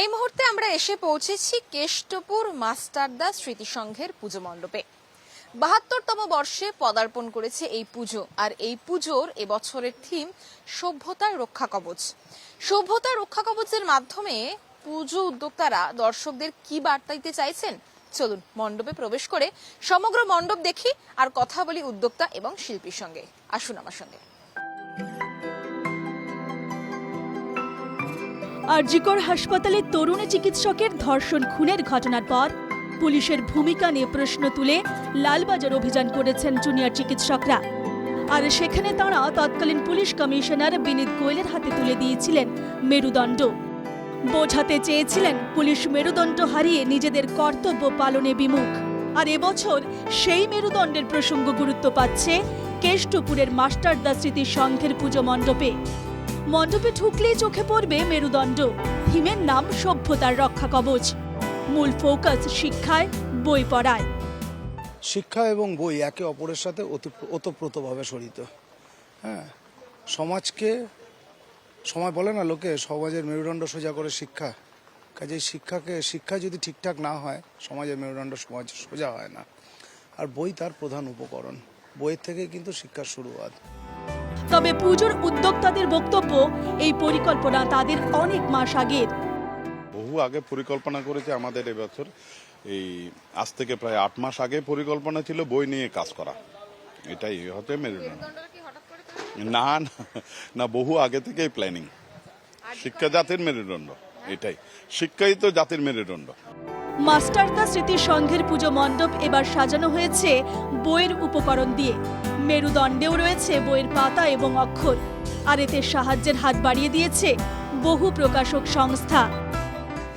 এই মুহূর্তে আমরা এসে পৌঁছেছি কেষ্টপুর মাস্টারদা স্মৃতি সংঘের পুজো মণ্ডপে। ৭২তম বর্ষে পদার্পণ করেছে এই পুজো। আর এই পুজোর এবছরের থিম সভ্যতার রক্ষা কবচ। সভ্যতার রক্ষা কবচের মাধ্যমে পুজো উদ্যোক্তারা দর্শকদের কি বার্তা দিতে চাইছেন, চলুন মণ্ডপে প্রবেশ করে সমগ্র মণ্ডপ দেখি আর কথা বলি উদ্যোক্তা এবং শিল্পীর সঙ্গে। আসুন আমার সঙ্গে। আরজিকর হাসপাতালে তরুণী চিকিৎসকের ধর্ষণ খুনের ঘটনার পর পুলিশের ভূমিকা নিয়ে প্রশ্ন তুলে লালবাজার অভিযান করেছেন জুনিয়র চিকিৎসকরা। আর সেখানে তাঁরা তৎকালীন পুলিশ কমিশনার বিনীত গোয়েলের হাতে তুলে দিয়েছিলেন মেরুদণ্ড। বোঝাতে চেয়েছিলেন পুলিশ মেরুদণ্ড হারিয়ে নিজেদের কর্তব্য পালনে বিমুখ। আর এবছর সেই মেরুদণ্ডের প্রসঙ্গ গুরুত্ব পাচ্ছে কেষ্টপুরের মাস্টারদা স্মৃতি সংঘের পুজো মণ্ডপে। মণ্ডপে ঢুকলেই চোখে পড়বে মেরুদণ্ড। থিমের নাম সভ্যতার রক্ষা কবচ। মূল ফোকাস শিক্ষায়, বই পড়ায়। শিক্ষা এবং বই একে অপরের সাথে ওতপ্রোতভাবে জড়িত। হ্যাঁ, সমাজকে সময় বলে না লোকে, সমাজের মেরুদণ্ড সোজা করে শিক্ষা। কাজে শিক্ষা যদি ঠিকঠাক না হয়, সমাজের মেরুদণ্ড সমাজ সোজা হয় না। আর বই তার প্রধান উপকরণ। বইয়ের থেকে কিন্তু শিক্ষার শুরুয়াত। তবে পুজোর উদ্যোক্তাদের বক্তব্য, এই পরিকল্পনা তাদের অনেক মাস আগের। বহু আগে পরিকল্পনা করেছে আমাদের এবছর, এই আজ থেকে প্রায় ৮ মাস আগে পরিকল্পনা ছিল বই নিয়ে কাজ করা। এটাই হতে মেরুদণ্ড। না না, বহু আগে থেকেই প্ল্যানিং। শিক্ষা জাতির মেরুদণ্ড, এটাই শিক্ষাই তো জাতির মেরুদণ্ড। মাস্টারদা স্মৃতি সংঘের পুজো মণ্ডপ এবার সাজানো হয়েছে বইয়ের উপকরণ দিয়ে। মেরুদণ্ডেও রয়েছে বইয়ের পাতা এবং অক্ষর। আর এতে সাহায্যের হাত বাড়িয়ে দিয়েছে বহু প্রকাশক সংস্থা।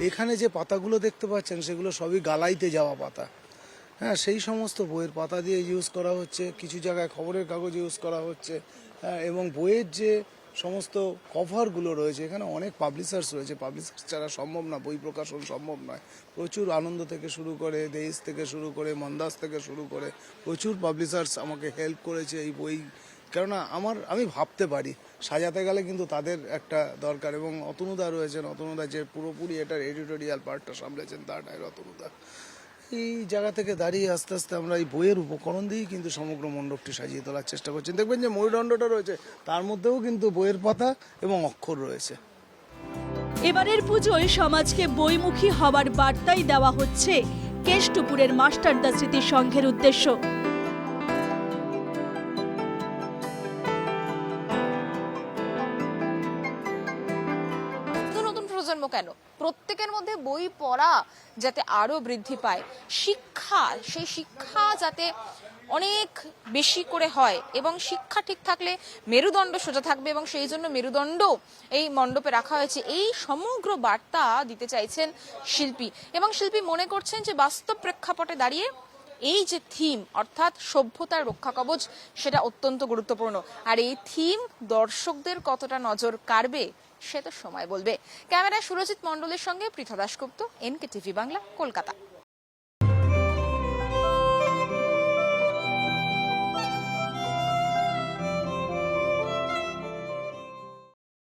এখানে যে পাতাগুলো দেখতে পাচ্ছেন সেগুলো সবই গালাইতে যাওয়া পাতা। হ্যাঁ, সেই সমস্ত বইয়ের পাতা দিয়ে ইউজ করা হচ্ছে। কিছু জায়গায় খবরের কাগজ ইউজ করা হচ্ছে। এবং বইয়ের যে সমস্ত কভারগুলো রয়েছে, এখানে অনেক পাবলিশার্স রয়েছে। পাবলিশার্স ছাড়া সম্ভব না, বই প্রকাশন সম্ভব নয়। প্রচুর আনন্দ থেকে শুরু করে, দেশ থেকে শুরু করে, মন্দাস থেকে শুরু করে প্রচুর পাবলিশার্স আমাকে হেল্প করেছে এই বই। কেননা আমি ভাবতে পারি সাজাতে গেলে কিন্তু তাদের একটা দরকার। এবং অতনুদা রয়েছেন, অতনুদা যে পুরোপুরি এটার এডিটোরিয়াল পার্টটা সামলেছেন, তাটাই অতনুদা। এই জায়গা থেকে দাঁড়িয়ে আস্তে আস্তে আমরা এই বইয়ের উপকরণ দিয়েই কিন্তু সমগ্র মণ্ডপটি সাজিয়ে তোলার চেষ্টা করছেন। দেখবেন যে মেরুদণ্ডটা রয়েছে, তার মধ্যেও কিন্তু বইয়ের পাতা এবং অক্ষর রয়েছে। এবারের পুজোয় সমাজকে বইমুখী হবার বার্তাই দেওয়া হচ্ছে কেষ্টপুরের মাস্টারদা স্মৃতি সংঘের উদ্দেশ্য। প্রজন্ম কেন, প্রত্যেকের মধ্যে বই পড়া যাতে আরো বৃদ্ধি পায়, সেই শিক্ষা যাতে অনেক বেশি করে হয় এবং শিক্ষা ঠিক থাকলে মেরুদণ্ড সোজা থাকবে এবং সেই জন্য মেরুদণ্ড এই মণ্ডপে রাখা হয়েছে। এই সমগ্র বার্তা দিতে চাইছেন শিল্পী এবং শিল্পী মনে করছেন যে বাস্তব প্রেক্ষাপটে দাঁড়িয়ে এই যে থিম অর্থাৎ সভ্যতার রক্ষা কবচ, সেটা অত্যন্ত গুরুত্বপূর্ণ। আর এই থিম দর্শকদের কতটা নজর কাড়বে সে তো সময় বলবে। ক্যামেরায় সুরজিৎ মণ্ডলের সঙ্গে পৃথা দাশগুপ্ত, NK টিভি বাংলা, কলকাতা।